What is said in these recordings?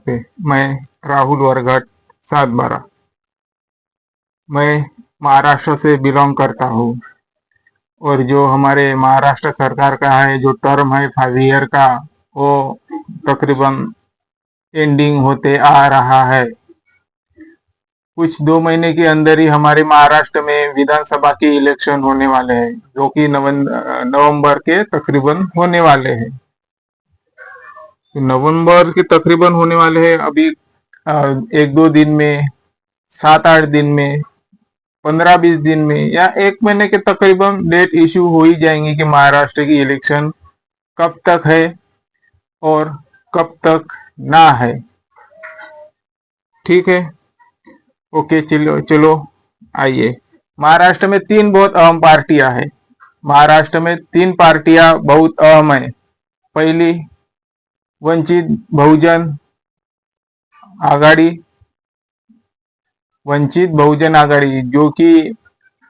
नमस्ते। मैं राहुल वरघट 7/12। मैं महाराष्ट्र से बिलोंग करता हूँ और जो हमारे महाराष्ट्र सरकार का है जो टर्म है 5 ईयर का, वो तकरीबन एंडिंग होते आ रहा है। कुछ 2 महीने के अंदर ही हमारे महाराष्ट्र में विधानसभा के इलेक्शन होने वाले हैं, जो कि नवंबर के तकरीबन होने वाले हैं। नवंबर के तकरीबन होने वाले हैं। अभी 1-2 दिन में, 7-8 दिन में, 15-20 दिन में या 1 महीने के तकरीबन डेट इशू हो ही जाएंगी कि महाराष्ट्र की इलेक्शन कब तक है और कब तक ना है। ठीक है, ओके, चलो चलो आइए। महाराष्ट्र में 3 बहुत अहम पार्टियां हैं। महाराष्ट्र में 3 पार्टियां बहुत अहम है। पहली वंचित बहुजन आघाड़ी, वंचित बहुजन आघाड़ी, जो कि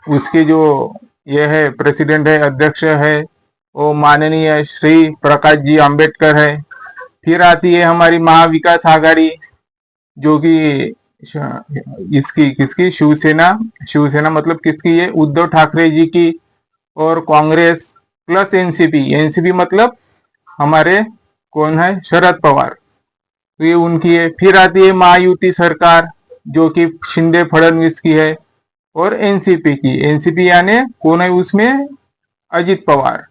उसके जो ये है प्रेसिडेंट है, अध्यक्ष है, वो माननीय श्री प्रकाश जी आंबेडकर है। फिर आती है हमारी महाविकास आघाड़ी, जो कि इसकी किसकी, शिवसेना। शिवसेना मतलब किसकी, ये उद्धव ठाकरे जी की। और कांग्रेस प्लस एनसीपी, एनसीपी मतलब हमारे कौन है, शरद पवार, तो ये उनकी है। फिर आती है महायुति सरकार, जो कि शिंदे फडणवीस की है, और एनसीपी की। एनसीपी यानी कौन है उसमें, अजित पवार।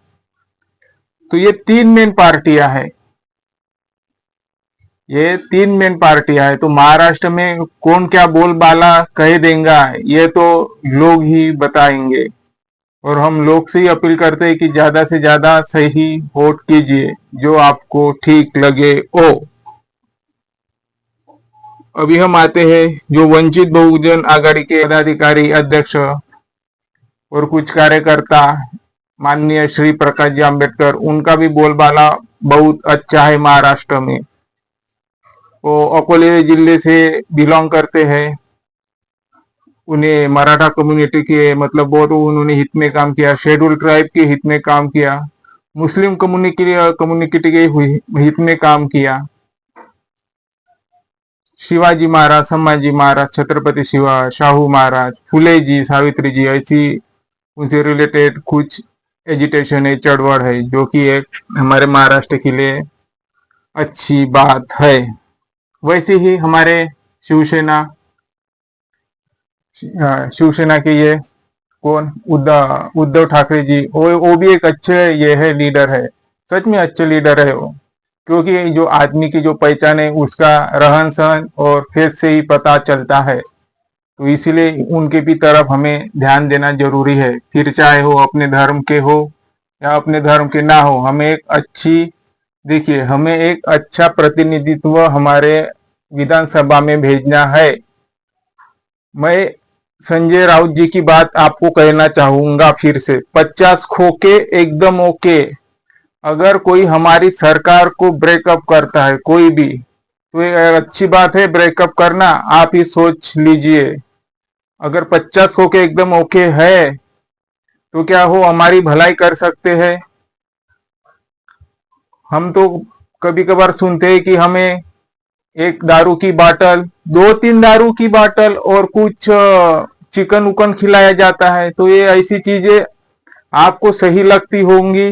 तो ये 3 मेन पार्टियां है, ये 3 मेन पार्टियां है। तो महाराष्ट्र में कौन क्या बोलबाला कह देगा, ये तो लोग ही बताएंगे। और हम लोग से ही अपील करते हैं कि ज्यादा से ज्यादा सही वोट कीजिए, जो आपको ठीक लगे ओ। अभी हम आते हैं जो वंचित बहुजन आघाड़ी के पदाधिकारी, अध्यक्ष और कुछ कार्यकर्ता माननीय श्री प्रकाश जी आंबेडकर, उनका भी बोलबाला बहुत अच्छा है महाराष्ट्र में। वो अकोले जिले से बिलोंग करते हैं। उन्हें मराठा कम्युनिटी के मतलब बहुत उन्होंने हित में काम किया, शेड्यूल ट्राइब के हित में काम किया, मुस्लिम कम्युनिटी के हित में काम किया। शिवाजी महाराज, संभाजी महाराज, छत्रपति शिवा, शाहू महाराज, फुले जी, सावित्री जी, ऐसी उनसे रिलेटेड कुछ एजिटेशन है, चढ़वड़ है, जो कि एक हमारे महाराष्ट्र के लिए अच्छी बात है। वैसे ही हमारे शिवसेना के ये कौन, उद्धव ठाकरे जी, वो भी एक अच्छे ये है, लीडर है, सच में अच्छे लीडर है वो। क्योंकि जो आदमी की जो पहचान है उसका रहन सहन और फेस से ही पता चलता है। तो इसीलिए उनके भी तरफ हमें ध्यान देना जरूरी है। फिर चाहे हो अपने धर्म के हो या अपने धर्म के ना हो, हमें एक अच्छी, देखिए, हमें एक अच्छा प्रतिनिधित्व हमारे विधानसभा में भेजना है। मैं संजय राउत जी की बात आपको कहना चाहूंगा फिर से, 50 खोके एकदम ओके। अगर कोई हमारी सरकार को ब्रेकअप करता है कोई भी, तो ये अच्छी बात है ब्रेकअप करना, आप ही सोच लीजिए। अगर 50 खोके एकदम ओके है, तो क्या वो हमारी भलाई कर सकते हैं? हम तो कभी कभार सुनते हैं कि हमें एक दारू की बाटल, 2-3 दारू की बाटल और कुछ चिकन उकन खिलाया जाता है। तो ये ऐसी चीजें आपको सही लगती होंगी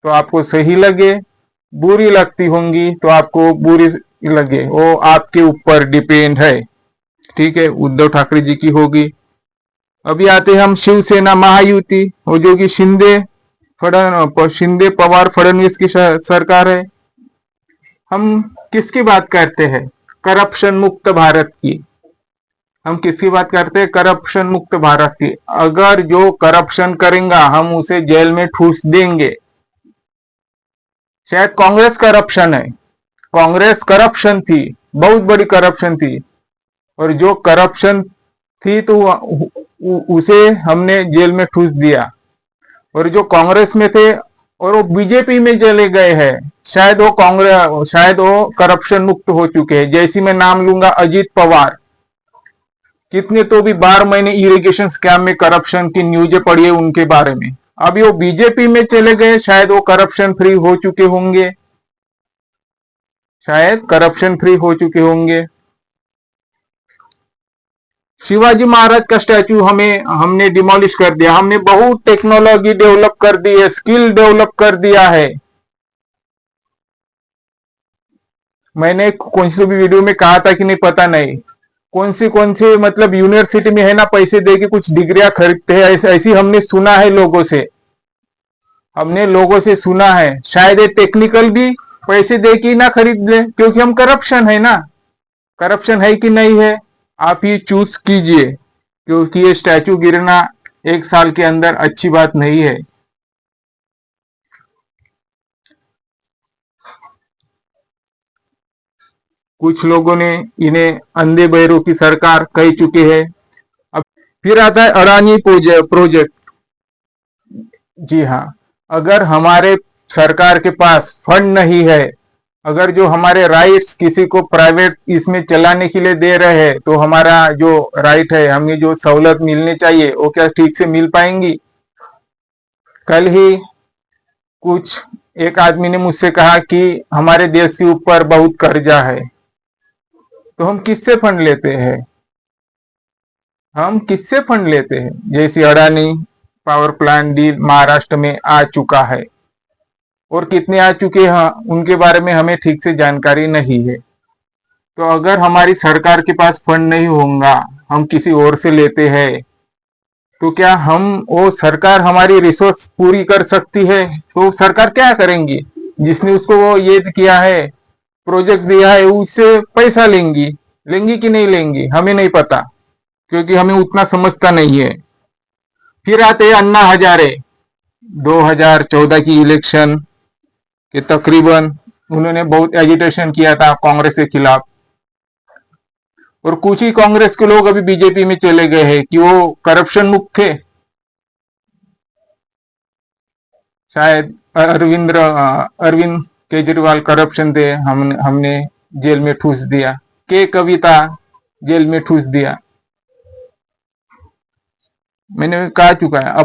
तो आपको सही लगे, बुरी लगती होंगी तो आपको बुरी लगे, वो आपके ऊपर डिपेंड है। ठीक है, उद्धव ठाकरे जी की होगी। अभी आते हैं हम शिवसेना महायुति, और जो कि शिंदे पवार फडणवीस की सरकार है। हम किसकी बात करते हैं, करप्शन मुक्त भारत की। हम किसकी बात करते हैं, करप्शन मुक्त भारत की। अगर जो करप्शन करेगा हम उसे जेल में ठूस देंगे। शायद कांग्रेस करप्शन है, कांग्रेस करप्शन थी, बहुत बड़ी करप्शन थी, और जो करप्शन थी तो उसे हमने जेल में ठूस दिया। और जो कांग्रेस में थे और वो बीजेपी में चले गए हैं, शायद वो करप्शन मुक्त हो चुके हैं। जैसी मैं नाम लूंगा, अजित पवार, कितने तो भी 12 महीने इरिगेशन स्कैम में करप्शन की न्यूज़ें पड़ी है उनके बारे में। अभी वो बीजेपी में चले गए, शायद वो करप्शन फ्री हो चुके होंगे। शायद करप्शन फ्री हो चुके होंगे। शिवाजी महाराज का स्टैचू हमने डिमोलिश कर दिया। हमने बहुत टेक्नोलॉजी डेवलप कर दी है, स्किल डेवलप कर दिया है। मैंने कौन सी भी वीडियो में कहा था कि नहीं पता नहीं, कौन सी मतलब यूनिवर्सिटी में है ना, पैसे दे के कुछ डिग्रियां खरीदते हैं, ऐसी हमने सुना है लोगों से। हमने लोगों से सुना है शायद ये टेक्निकल भी पैसे दे के ना खरीद ले, क्योंकि हम करप्शन है ना। करप्शन है कि नहीं है, आप ही चूज कीजिए, क्योंकि ये स्टैचू गिरना 1 साल के अंदर अच्छी बात नहीं है। कुछ लोगों ने इन्हें अंधे बहरों की सरकार कह चुके हैं। अब फिर आता है अडानी प्रोजेक्ट। जी हाँ, अगर हमारे सरकार के पास फंड नहीं है, अगर जो हमारे राइट्स किसी को प्राइवेट इसमें चलाने के लिए दे रहे हैं, तो हमारा जो राइट है, हमें जो सहूलत मिलनी चाहिए, वो क्या ठीक से मिल पाएंगी? कल ही एक आदमी ने मुझसे कहा कि हमारे देश के ऊपर बहुत कर्जा है, तो हम किससे फंड लेते हैं? हम किससे फंड लेते हैं? जैसे Adani power plant deal Maharashtra में आ चुका है, और कितने आ चुके हैं उनके बारे में हमें ठीक से जानकारी नहीं है। तो अगर हमारी सरकार के पास फंड नहीं होगा, हम किसी और से लेते हैं, तो क्या वो सरकार हमारी रिसोर्स पूरी कर सकती है? तो सरकार क्या करेंगी? जिसने उसको वो ये किया है, प्रोजेक्ट दिया है, उससे पैसा लेंगी कि नहीं लेंगी हमें नहीं पता, क्योंकि हमें उतना समझता नहीं है। फिर आते हैं अन्ना हजारे। 2014 की इलेक्शन के तकरीबन उन्होंने बहुत एजिटेशन किया था कांग्रेस के खिलाफ, और कुछ ही कांग्रेस के लोग अभी बीजेपी में चले गए हैं कि वो करप्शन मुक्त थे। शायद अरविंद केजरीवाल करप्शन थे, हमने जेल में ठूस दिया। के कविता जेल में ठूस दिया। मैंने कहा चुका है,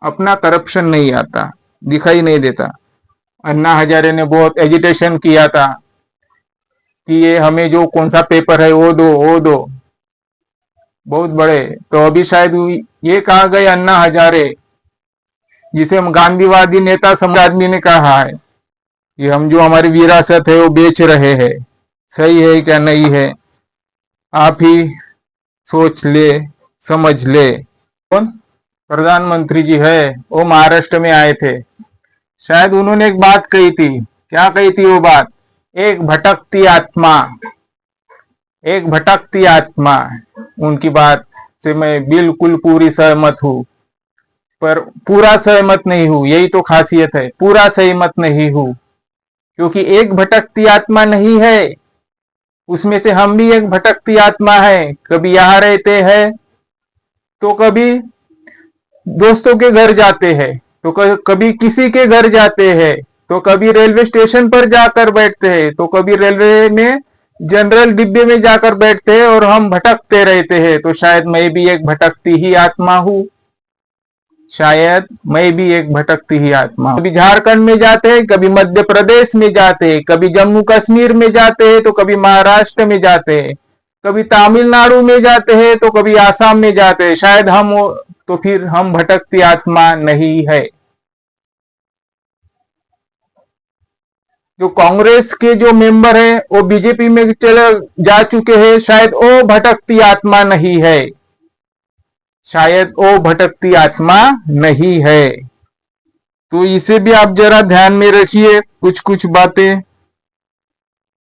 अपना करप्शन नहीं आता, दिखाई नहीं देता। अन्ना हजारे ने बहुत एजिटेशन किया था कि ये हमें जो कौन सा पेपर है वो दो, बहुत बड़े। तो अभी शायद ये कहा गया अन्ना हजारे, जिसे हम गांधीवादी नेता समझ आदमी ने कहा है कि हम जो हमारी विरासत है वो बेच रहे हैं। सही है क्या नहीं है, आप ही सोच ले, समझ ले। कौन प्रधानमंत्री जी है, वो महाराष्ट्र में आए थे। शायद उन्होंने एक बात कही थी। क्या कही थी वो बात? एक भटकती आत्मा। उनकी बात से मैं बिल्कुल पूरी सहमत हूं, पर पूरा सहमत नहीं हूं। यही तो खासियत है, पूरा सहमत नहीं हूं, क्योंकि एक भटकती आत्मा नहीं है, उसमें से हम भी एक भटकती आत्मा है। कभी यहाँ रहते हैं, तो कभी दोस्तों के घर जाते हैं, तो कभी किसी के घर जाते हैं, तो कभी रेलवे स्टेशन पर जाकर बैठते हैं, तो कभी रेलवे में जनरल डिब्बे में जाकर बैठते हैं, और हम भटकते रहते हैं। तो शायद मैं भी एक भटकती ही आत्मा हूं। शायद मैं भी एक भटकती ही आत्मा हूं। कभी झारखंड में जाते हैं, कभी मध्य प्रदेश में जाते हैं, कभी जम्मू कश्मीर में जाते हैं, तो कभी महाराष्ट्र में जाते हैं, कभी तमिलनाडु में जाते हैं, तो कभी आसाम में जाते हैं। शायद तो फिर हम भटकती आत्मा नहीं है। जो कांग्रेस के जो मेंबर हैं, वो बीजेपी में जा चुके हैं, शायद वो भटकती आत्मा नहीं है। शायद वो भटकती आत्मा नहीं है। तो इसे भी आप जरा ध्यान में रखिए, कुछ बातें।